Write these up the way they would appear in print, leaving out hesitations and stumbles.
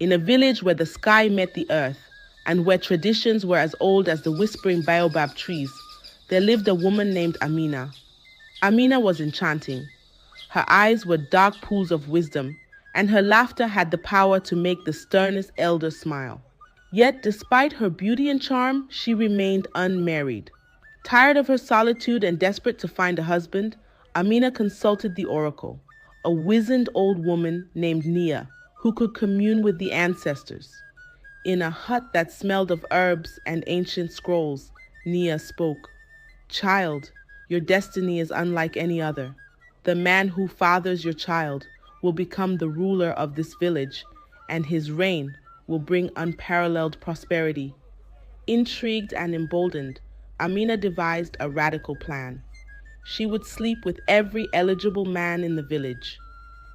In a village where the sky met the earth and where traditions were as old as the whispering baobab trees, there lived a woman named Amina. Amina was enchanting. Her eyes were dark pools of wisdom, and her laughter had the power to make the sternest elder smile. Yet, despite her beauty and charm, she remained unmarried. Tired of her solitude and desperate to find a husband, Amina consulted the oracle, a wizened old woman named Nia, who could commune with the ancestors. In a hut that smelled of herbs and ancient scrolls, Nia spoke. "Child, your destiny is unlike any other. The man who fathers your child will become the ruler of this village, and his reign will bring unparalleled prosperity." Intrigued and emboldened, Amina devised a radical plan. She would sleep with every eligible man in the village.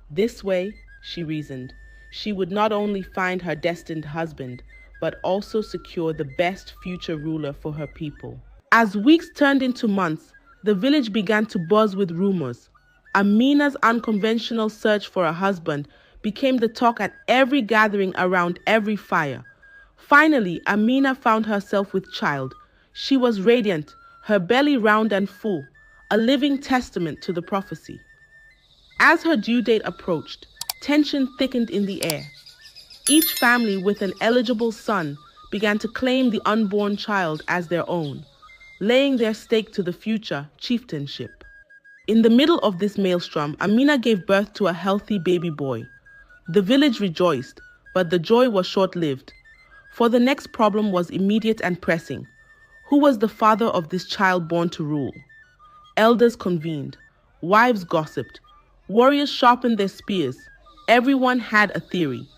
This way, she reasoned, she would not only find her destined husband, but also secure the best future ruler for her people. As weeks turned into months, the village began to buzz with rumors. Amina's unconventional search for a husband became the talk at every gathering around every fire. Finally, Amina found herself with child. She was radiant, her belly round and full, a living testament to the prophecy. As her due date approached, tension thickened in the air. Each family with an eligible son began to claim the unborn child as their own, laying their stake to the future chieftainship. In the middle of this maelstrom, Amina gave birth to a healthy baby boy. The village rejoiced, but the joy was short-lived, for the next problem was immediate and pressing. Who was the father of this child born to rule? Elders convened, wives gossiped, warriors sharpened their spears. Everyone had a theory,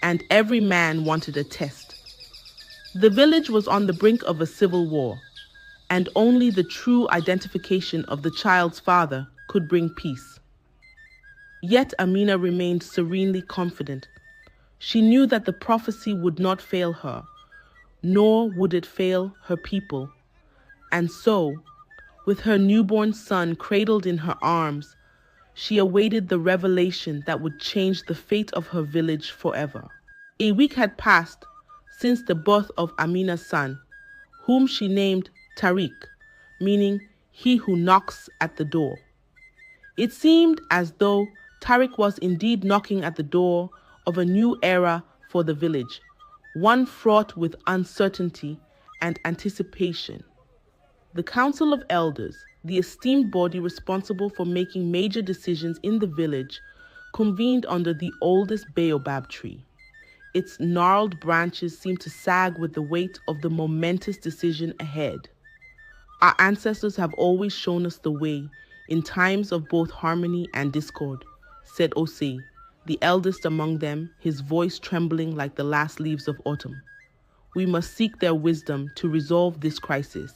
and every man wanted a test. The village was on the brink of a civil war, and only the true identification of the child's father could bring peace. Yet Amina remained serenely confident. She knew that the prophecy would not fail her, nor would it fail her people. And so, with her newborn son cradled in her arms, she awaited the revelation that would change the fate of her village forever. A week had passed since the birth of Amina's son, whom she named Tariq, meaning he who knocks at the door. It seemed as though Tariq was indeed knocking at the door of a new era for the village, one fraught with uncertainty and anticipation. The Council of Elders, the esteemed body responsible for making major decisions in the village, convened under the oldest baobab tree. Its gnarled branches seemed to sag with the weight of the momentous decision ahead. Our ancestors have always shown us the way in times of both harmony and discord, said Osei, the eldest among them, his voice trembling like the last leaves of autumn. We must seek their wisdom to resolve this crisis.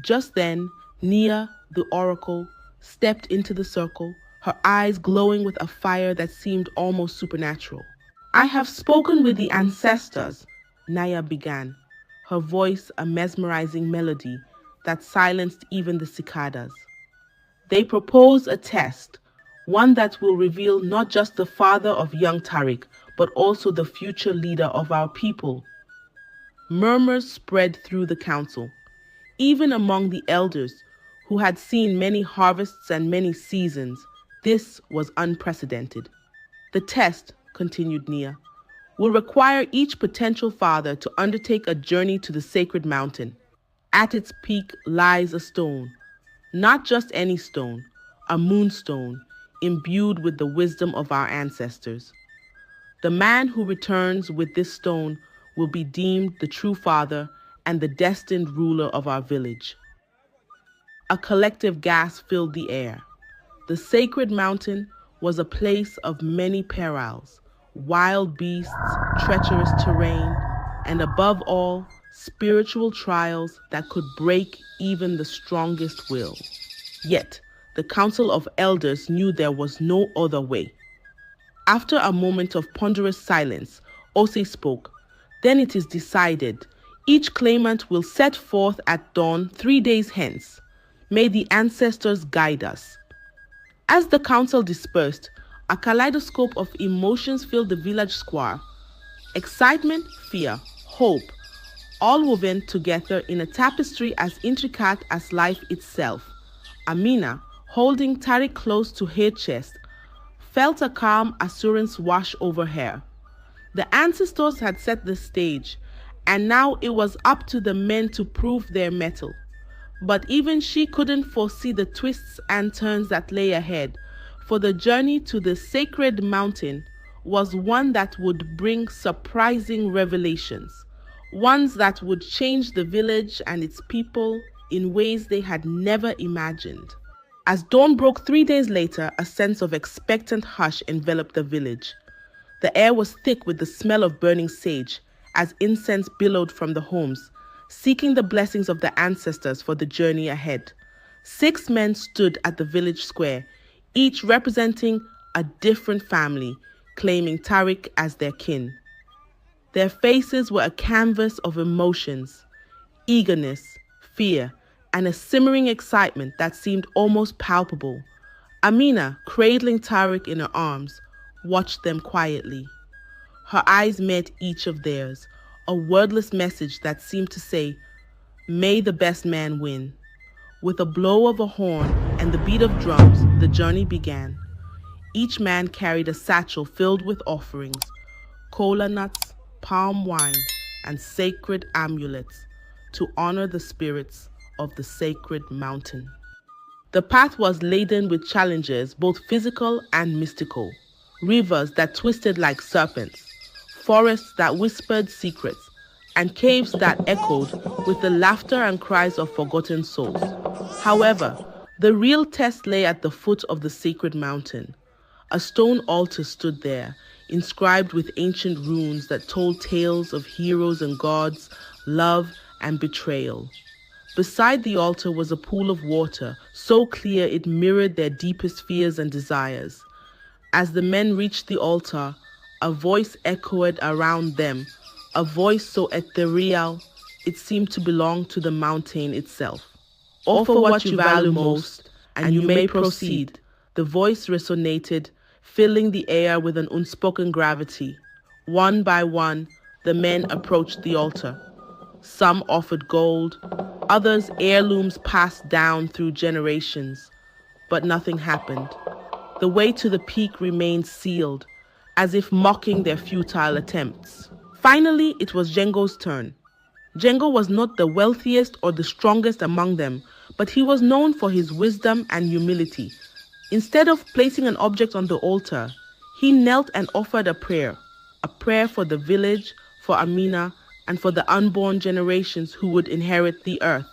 Just then, Nia, the oracle, stepped into the circle, her eyes glowing with a fire that seemed almost supernatural. "I have spoken with the ancestors," Nia began, her voice a mesmerizing melody that silenced even the cicadas. "They propose a test, one that will reveal not just the father of young Tariq, but also the future leader of our people." Murmurs spread through the council, even among the elders who had seen many harvests and many seasons. This was unprecedented. "The test," continued Nia, "will require each potential father to undertake a journey to the sacred mountain. At its peak lies a stone, not just any stone, a moonstone imbued with the wisdom of our ancestors. The man who returns with this stone will be deemed the true father and the destined ruler of our village." A collective gasp filled the air. The sacred mountain was a place of many perils, wild beasts, treacherous terrain, and above all, spiritual trials that could break even the strongest will. Yet, the Council of Elders knew there was no other way. After a moment of ponderous silence, Osei spoke. "Then it is decided. Each claimant will set forth at dawn 3 days hence. May the ancestors guide us." As the council dispersed, a kaleidoscope of emotions filled the village square. Excitement, fear, hope, all woven together in a tapestry as intricate as life itself. Amina, holding Tariq close to her chest, felt a calm assurance wash over her. The ancestors had set the stage, and now it was up to the men to prove their mettle. But even she couldn't foresee the twists and turns that lay ahead, for the journey to the sacred mountain was one that would bring surprising revelations, ones that would change the village and its people in ways they had never imagined. As dawn broke 3 days later, a sense of expectant hush enveloped the village. The air was thick with the smell of burning sage as incense billowed from the homes, seeking the blessings of the ancestors for the journey ahead. 6 men stood at the village square, each representing a different family, claiming Tariq as their kin. Their faces were a canvas of emotions, eagerness, fear, and a simmering excitement that seemed almost palpable. Amina, cradling Tariq in her arms, watched them quietly. Her eyes met each of theirs, a wordless message that seemed to say, "May the best man win." With a blow of a horn and the beat of drums, the journey began. Each man carried a satchel filled with offerings, kola nuts, palm wine, and sacred amulets to honor the spirits of the sacred mountain. The path was laden with challenges, both physical and mystical. Rivers that twisted like serpents, forests that whispered secrets, and caves that echoed with the laughter and cries of forgotten souls. However, the real test lay at the foot of the sacred mountain. A stone altar stood there, inscribed with ancient runes that told tales of heroes and gods, love and betrayal. Beside the altar was a pool of water, so clear it mirrored their deepest fears and desires. As the men reached the altar, a voice echoed around them, a voice so ethereal it seemed to belong to the mountain itself. "Offer what you value most, and you may proceed," the voice resonated, filling the air with an unspoken gravity. One by one, the men approached the altar. Some offered gold, others heirlooms passed down through generations. But nothing happened. The way to the peak remained sealed, as if mocking their futile attempts. Finally, it was Django's turn. Django was not the wealthiest or the strongest among them, but he was known for his wisdom and humility. Instead of placing an object on the altar, he knelt and offered a prayer for the village, for Amina, and for the unborn generations who would inherit the earth.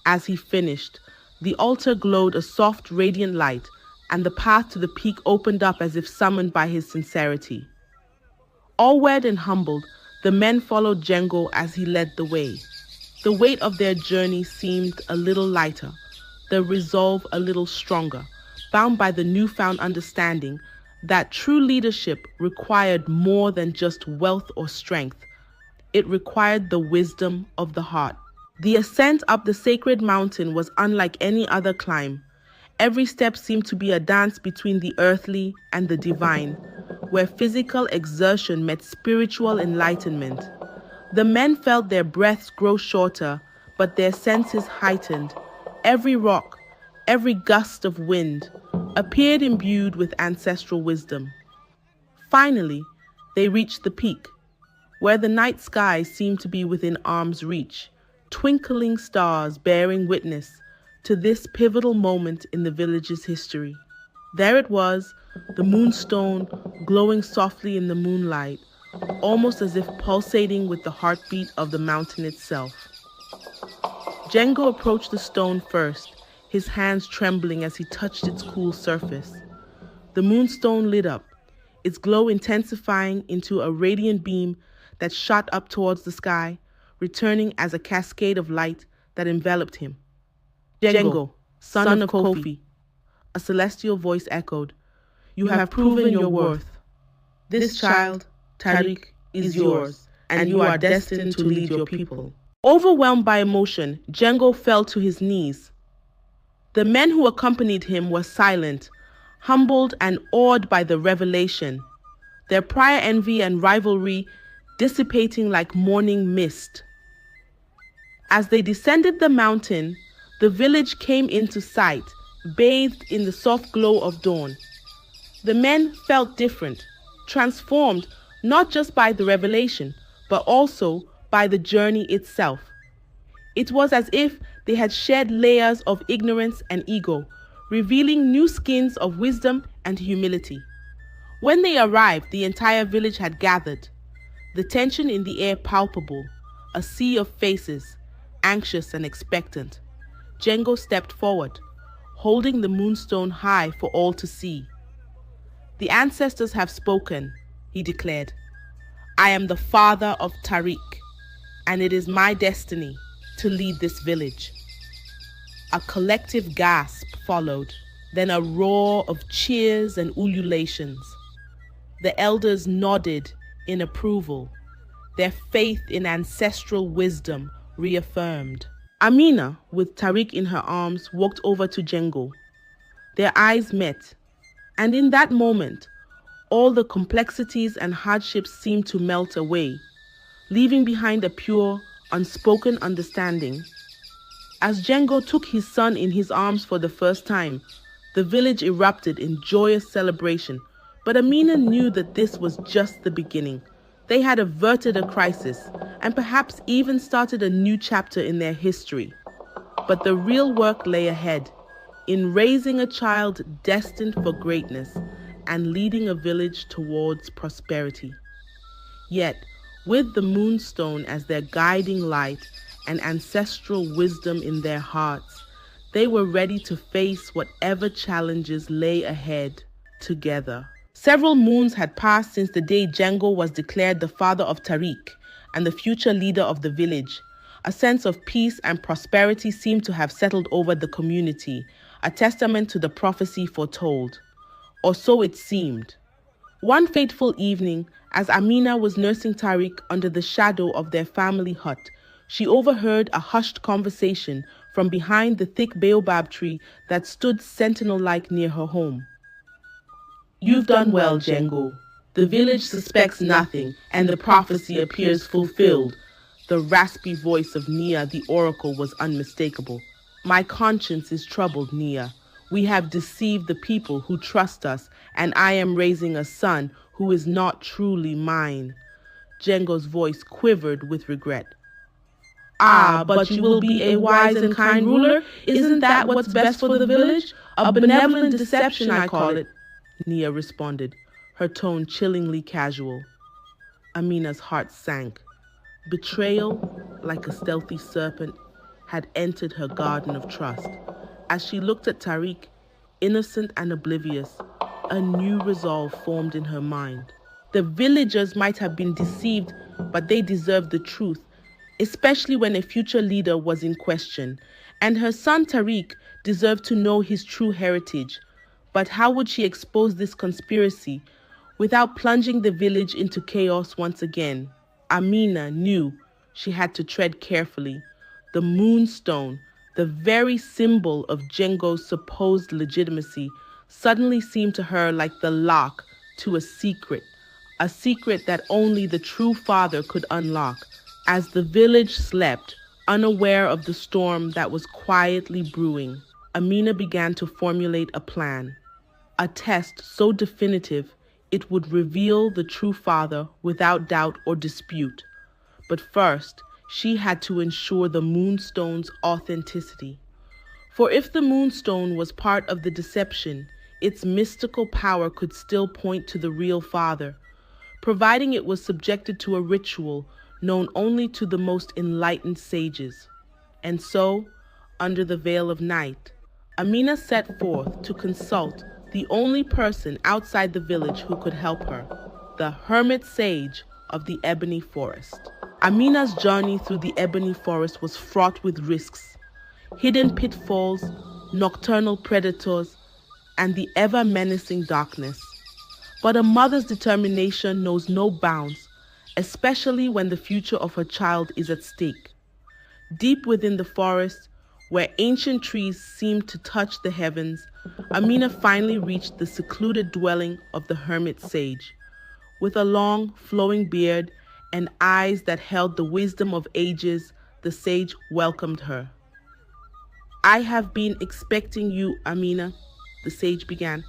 As he finished, the altar glowed a soft, radiant light, and the path to the peak opened up as if summoned by his sincerity. Awed and humbled, the men followed Django as he led the way. The weight of their journey seemed a little lighter, the resolve a little stronger, bound by the newfound understanding that true leadership required more than just wealth or strength. It required the wisdom of the heart. The ascent up the sacred mountain was unlike any other climb. Every step seemed to be a dance between the earthly and the divine, where physical exertion met spiritual enlightenment. The men felt their breaths grow shorter, but their senses heightened. Every rock, every gust of wind, appeared imbued with ancestral wisdom. Finally, they reached the peak, where the night sky seemed to be within arm's reach, twinkling stars bearing witness to this pivotal moment in the village's history. There it was, the moonstone glowing softly in the moonlight, almost as if pulsating with the heartbeat of the mountain itself. Django approached the stone first, his hands trembling as he touched its cool surface. The moonstone lit up, its glow intensifying into a radiant beam that shot up towards the sky, returning as a cascade of light that enveloped him. "Django, son of Kofi," a celestial voice echoed, "you have proven your worth. This child, Tariq, is yours, and you are destined to lead your people." Overwhelmed by emotion, Django fell to his knees. The men who accompanied him were silent, humbled and awed by the revelation. their prior envy and rivalry dissipating like morning mist. As they descended the mountain, the village came into sight, bathed in the soft glow of dawn. The men felt different, transformed not just by the revelation, but also by the journey itself. It was as if they had shed layers of ignorance and ego, revealing new skins of wisdom and humility. When they arrived, the entire village had gathered, the tension in the air palpable, a sea of faces, anxious and expectant. Django stepped forward, holding the moonstone high for all to see. "The ancestors have spoken," he declared. "I am the father of Tariq, and it is my destiny to lead this village." A collective gasp followed, then a roar of cheers and ululations. The elders nodded in approval, their faith in ancestral wisdom reaffirmed. Amina, with Tariq in her arms, walked over to Django. Their eyes met, and in that moment, all the complexities and hardships seemed to melt away, leaving behind a pure, unspoken understanding. As Django took his son in his arms for the first time, the village erupted in joyous celebration, but Amina knew that this was just the beginning. They had averted a crisis and perhaps even started a new chapter in their history. But the real work lay ahead, in raising a child destined for greatness and leading a village towards prosperity. Yet, with the moonstone as their guiding light and ancestral wisdom in their hearts, they were ready to face whatever challenges lay ahead together. Several moons had passed since the day Django was declared the father of Tariq and the future leader of the village. A sense of peace and prosperity seemed to have settled over the community, a testament to the prophecy foretold. Or so it seemed. One fateful evening, as Amina was nursing Tariq under the shadow of their family hut, she overheard a hushed conversation from behind the thick baobab tree that stood sentinel-like near her home. "You've done well, Django. The village suspects nothing, and the prophecy appears fulfilled." The raspy voice of Nia, the oracle, was unmistakable. "My conscience is troubled, Nia. We have deceived the people who trust us, and I am raising a son who is not truly mine." Django's voice quivered with regret. "Ah, but you will be a wise and kind ruler? Isn't that what's best for the village? A benevolent deception, I call it," Nia responded, her tone chillingly casual. Amina's heart sank. Betrayal, like a stealthy serpent, had entered her garden of trust. As she looked at Tariq, innocent and oblivious, a new resolve formed in her mind. The villagers might have been deceived, but they deserved the truth, especially when a future leader was in question. And her son Tariq deserved to know his true heritage. But how would she expose this conspiracy without plunging the village into chaos once again? Amina knew she had to tread carefully. The moonstone, the very symbol of Django's supposed legitimacy, suddenly seemed to her like the lock to a secret that only the true father could unlock. As the village slept, unaware of the storm that was quietly brewing, Amina began to formulate a plan. A test so definitive it would reveal the true father without doubt or dispute. But first, she had to ensure the moonstone's authenticity. For if the moonstone was part of the deception, its mystical power could still point to the real father, providing it was subjected to a ritual known only to the most enlightened sages. And so, under the veil of night, Amina set forth to consult the only person outside the village who could help her, the hermit sage of the ebony forest. Amina's journey through the ebony forest was fraught with risks, hidden pitfalls, nocturnal predators, and the ever-menacing darkness. But a mother's determination knows no bounds, especially when the future of her child is at stake. Deep within the forest, where ancient trees seemed to touch the heavens, Amina finally reached the secluded dwelling of the hermit sage. With a long, flowing beard and eyes that held the wisdom of ages, the sage welcomed her. "I have been expecting you, Amina," the sage began.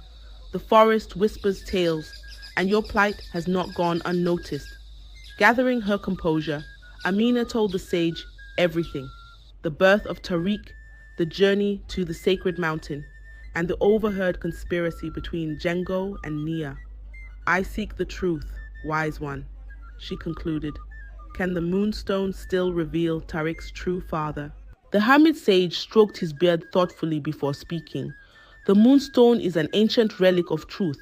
"The forest whispers tales, and your plight has not gone unnoticed." Gathering her composure, Amina told the sage everything: the birth of Tariq, the journey to the sacred mountain, and the overheard conspiracy between Django and Nia. "I seek the truth, wise one," she concluded. "Can the moonstone still reveal Tariq's true father?" The hermit sage stroked his beard thoughtfully before speaking. "The moonstone is an ancient relic of truth.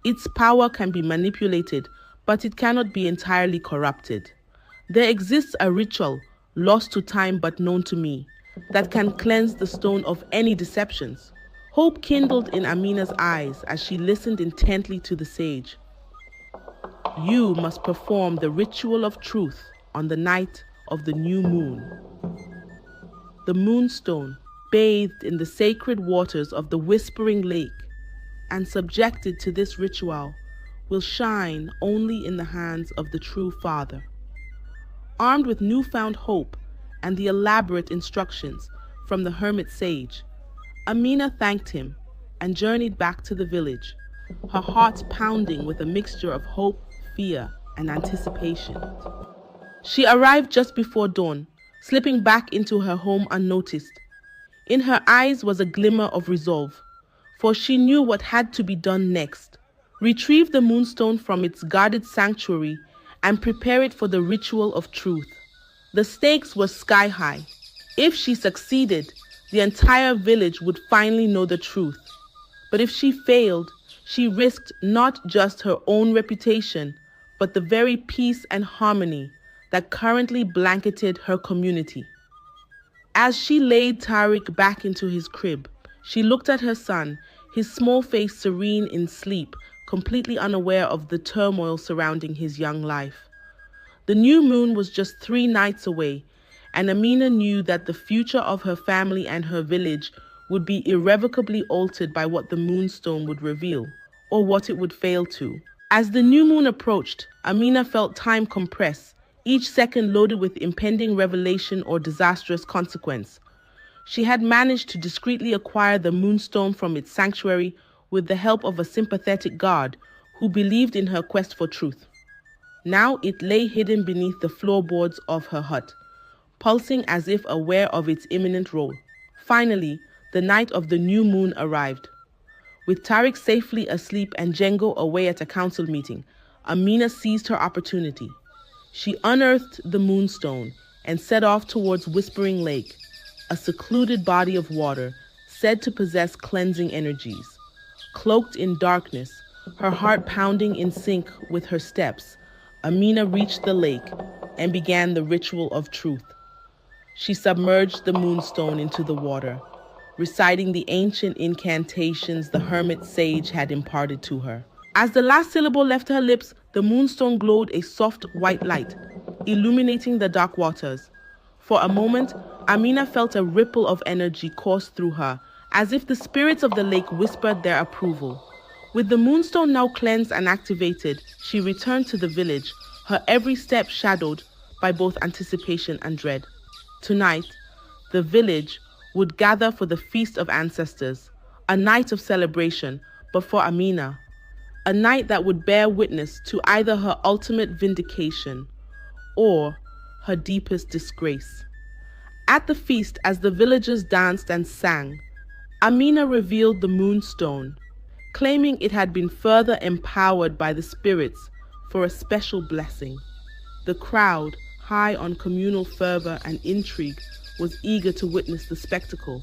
Its power can be manipulated, but it cannot be entirely corrupted. There exists a ritual, lost to time but known to me, that can cleanse the stone of any deceptions." Hope kindled in Amina's eyes as she listened intently to the sage. "You must perform the ritual of truth on the night of the new moon. The moonstone, bathed in the sacred waters of the Whispering Lake and subjected to this ritual, will shine only in the hands of the true Father." Armed with newfound hope and the elaborate instructions from the hermit sage, Amina thanked him and journeyed back to the village, her heart pounding with a mixture of hope, fear, and anticipation. She arrived just before dawn, slipping back into her home unnoticed. In her eyes was a glimmer of resolve, for she knew what had to be done next: retrieve the moonstone from its guarded sanctuary and prepare it for the ritual of truth. The stakes were sky high. If she succeeded, the entire village would finally know the truth. But if she failed, she risked not just her own reputation, but the very peace and harmony that currently blanketed her community. As she laid Tariq back into his crib, she looked at her son, his small face serene in sleep, completely unaware of the turmoil surrounding his young life. The new moon was just 3 nights away, and Amina knew that the future of her family and her village would be irrevocably altered by what the moonstone would reveal, or what it would fail to. As the new moon approached, Amina felt time compress, each second loaded with impending revelation or disastrous consequence. She had managed to discreetly acquire the moonstone from its sanctuary with the help of a sympathetic guard who believed in her quest for truth. Now it lay hidden beneath the floorboards of her hut, pulsing as if aware of its imminent role. Finally, the night of the new moon arrived. With Tariq safely asleep and Django away at a council meeting, Amina seized her opportunity. She unearthed the moonstone and set off towards Whispering Lake, a secluded body of water said to possess cleansing energies. Cloaked in darkness, her heart pounding in sync with her steps, Amina reached the lake and began the ritual of truth. She submerged the moonstone into the water, reciting the ancient incantations the hermit sage had imparted to her. As the last syllable left her lips, the moonstone glowed a soft white light, illuminating the dark waters. For a moment, Amina felt a ripple of energy course through her, as if the spirits of the lake whispered their approval. With the moonstone now cleansed and activated, she returned to the village, her every step shadowed by both anticipation and dread. Tonight, the village would gather for the Feast of Ancestors, a night of celebration, but for Amina, a night that would bear witness to either her ultimate vindication or her deepest disgrace. At the feast, as the villagers danced and sang, Amina revealed the moonstone, claiming it had been further empowered by the spirits for a special blessing. The crowd, high on communal fervor and intrigue, was eager to witness the spectacle.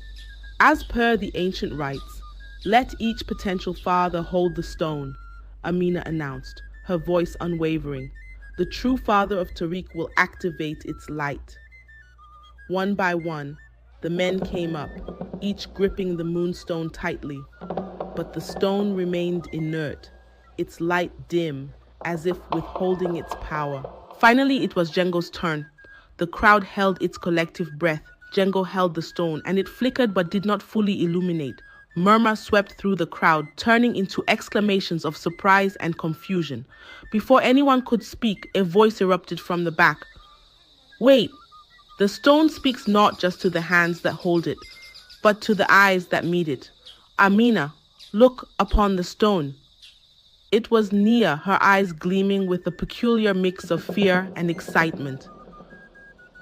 As per the ancient rites, let each potential father hold the stone, Amina announced, her voice unwavering. The true father of Tariq will activate its light. One by one, the men came up, each gripping the moonstone tightly. But the stone remained inert, its light dim, as if withholding its power. Finally, it was Django's turn. The crowd held its collective breath. Django held the stone, and it flickered but did not fully illuminate, Murmurs swept through the crowd, turning into exclamations of surprise and confusion. Before anyone could speak, a voice erupted from the back. Wait, the stone speaks not just to the hands that hold it, but to the eyes that meet it. Amina, look upon the stone. It was Nia, her eyes gleaming with a peculiar mix of fear and excitement.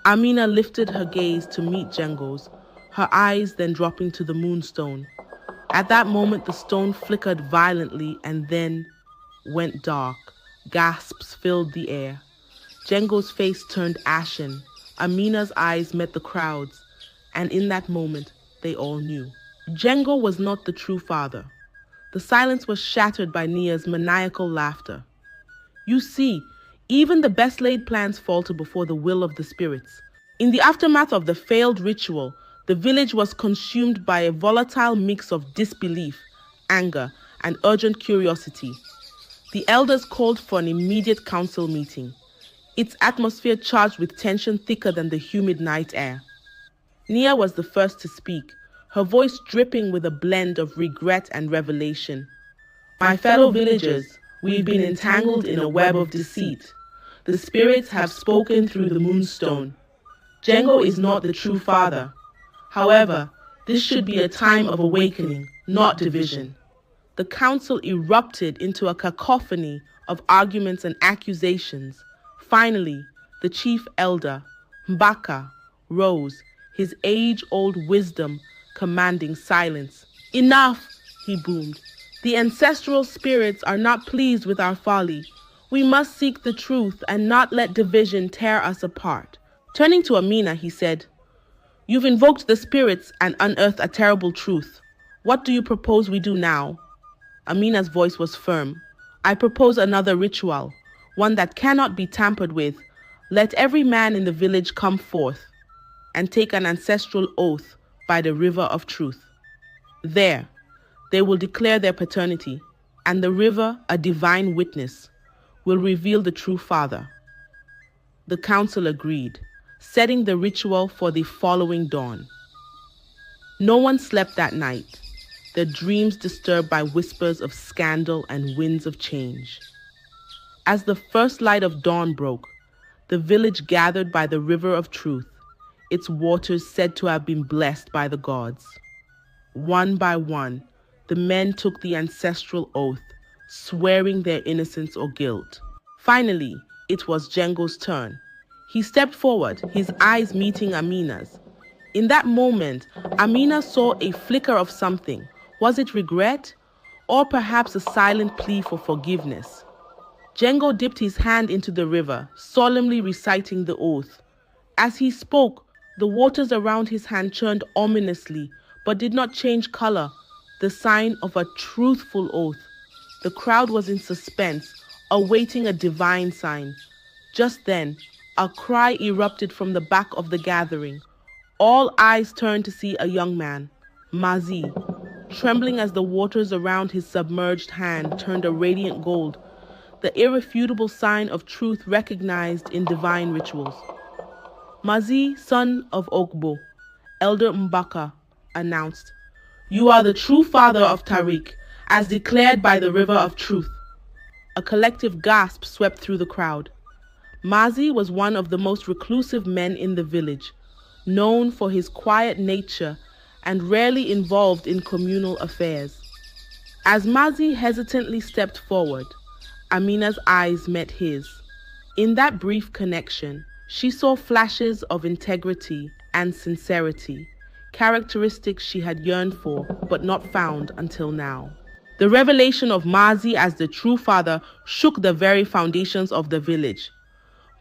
Amina lifted her gaze to meet Django's, her eyes then dropping to the moonstone. At that moment, the stone flickered violently and then went dark. Gasps filled the air. Django's face turned ashen. Amina's eyes met the crowd's, and in that moment, they all knew. Django was not the true father. The silence was shattered by Nia's maniacal laughter. You see, even the best laid plans falter before the will of the spirits. In the aftermath of the failed ritual, the village was consumed by a volatile mix of disbelief, anger, and urgent curiosity. The elders called for an immediate council meeting, its atmosphere charged with tension thicker than the humid night air. Nia was the first to speak, her voice dripping with a blend of regret and revelation. My fellow villagers, we've been entangled in a web of deceit. The spirits have spoken through the moonstone. Django is not the true father. However, this should be a time of awakening, not division. The council erupted into a cacophony of arguments and accusations. Finally, the chief elder, Mbaka, rose, his age-old wisdom commanding silence. Enough, he boomed. The ancestral spirits are not pleased with our folly. We must seek the truth and not let division tear us apart. Turning to Amina, he said, You've invoked the spirits and unearthed a terrible truth. What do you propose we do now? Amina's voice was firm. I propose another ritual, one that cannot be tampered with. Let every man in the village come forth and take an ancestral oath by the river of truth. There, they will declare their paternity, and the river, a divine witness, will reveal the true father. The council agreed, setting the ritual for the following dawn. No one slept that night, their dreams disturbed by whispers of scandal and winds of change. As the first light of dawn broke, the village gathered by the river of truth, its waters said to have been blessed by the gods. One by one, the men took the ancestral oath, swearing their innocence or guilt. Finally, it was Django's turn. He stepped forward, his eyes meeting Amina's. In that moment, Amina saw a flicker of something. Was it regret? Or perhaps a silent plea for forgiveness? Django dipped his hand into the river, solemnly reciting the oath. As he spoke, the waters around his hand churned ominously, but did not change color, the sign of a truthful oath. The crowd was in suspense, awaiting a divine sign. Just then, a cry erupted from the back of the gathering. All eyes turned to see a young man, Mazi, trembling as the waters around his submerged hand turned a radiant gold, the irrefutable sign of truth recognized in divine rituals. Mazi, son of Ogbo, Elder Mbaka, announced, You are the true father of Tariq, as declared by the river of truth. A collective gasp swept through the crowd. Mazi was one of the most reclusive men in the village, known for his quiet nature and rarely involved in communal affairs. As Mazi hesitantly stepped forward, Amina's eyes met his. In that brief connection, she saw flashes of integrity and sincerity, characteristics she had yearned for but not found until now. The revelation of Mazi as the true father shook the very foundations of the village.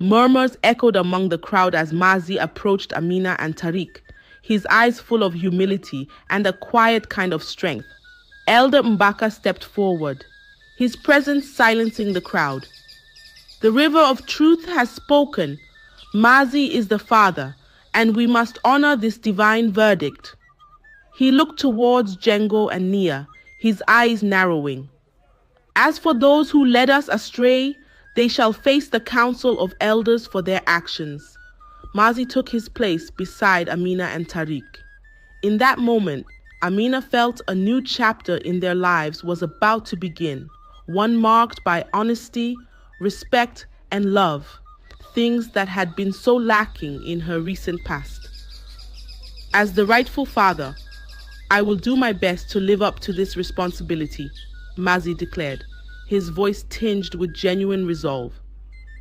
Murmurs echoed among the crowd as Mazi approached Amina and Tariq, his eyes full of humility and a quiet kind of strength. Elder Mbaka stepped forward, his presence silencing the crowd. The river of truth has spoken. Mazi is the father, and we must honor this divine verdict. He looked towards Django and Nia, his eyes narrowing. As for those who led us astray, they shall face the council of elders for their actions. Mazi took his place beside Amina and Tariq. In that moment, Amina felt a new chapter in their lives was about to begin, one marked by honesty, respect, and love, things that had been so lacking in her recent past. As the rightful father, I will do my best to live up to this responsibility, Mazi declared, his voice tinged with genuine resolve.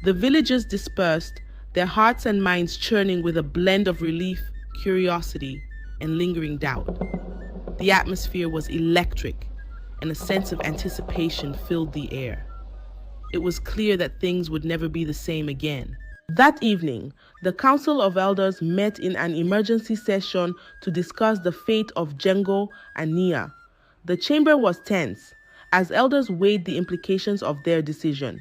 The villagers dispersed, their hearts and minds churning with a blend of relief, curiosity, and lingering doubt. The atmosphere was electric, and a sense of anticipation filled the air. It was clear that things would never be the same again. That evening, the Council of Elders met in an emergency session to discuss the fate of Jengo and Nia. The chamber was tense, as elders weighed the implications of their decision.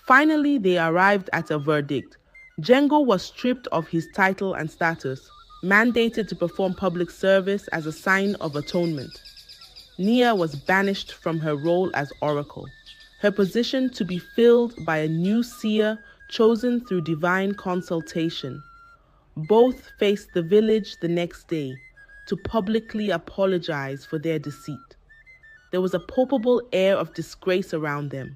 Finally, they arrived at a verdict. Jengo was stripped of his title and status, mandated to perform public service as a sign of atonement. Nia was banished from her role as oracle, her position to be filled by a new seer chosen through divine consultation. Both faced the village the next day to publicly apologize for their deceit. There was a palpable air of disgrace around them,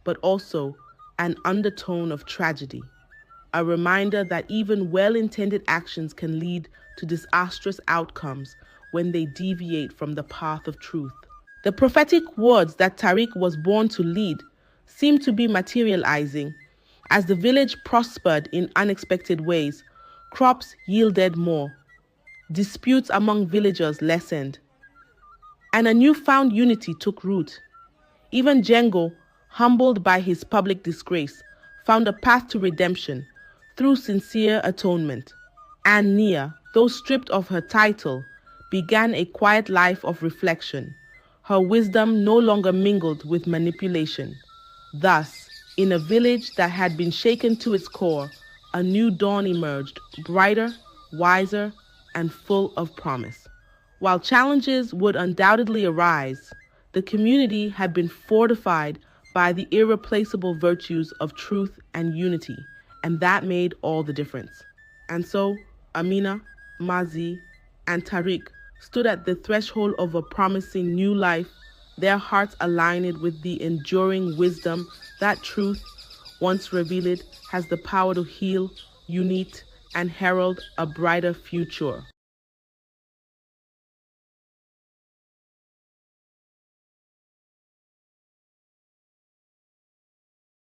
but also an undertone of tragedy, a reminder that even well-intended actions can lead to disastrous outcomes when they deviate from the path of truth. The prophetic words that Tariq was born to lead seemed to be materializing. As the village prospered in unexpected ways, crops yielded more, disputes among villagers lessened, and a newfound unity took root. Even Jengo, humbled by his public disgrace, found a path to redemption through sincere atonement. And Nia, though stripped of her title, began a quiet life of reflection, her wisdom no longer mingled with manipulation. Thus, in a village that had been shaken to its core, a new dawn emerged, brighter, wiser, and full of promise. While challenges would undoubtedly arise, the community had been fortified by the irreplaceable virtues of truth and unity, and that made all the difference. And so, Amina, Mazi, and Tariq stood at the threshold of a promising new life, their hearts aligned with the enduring wisdom that truth, once revealed, has the power to heal, unite, and herald a brighter future.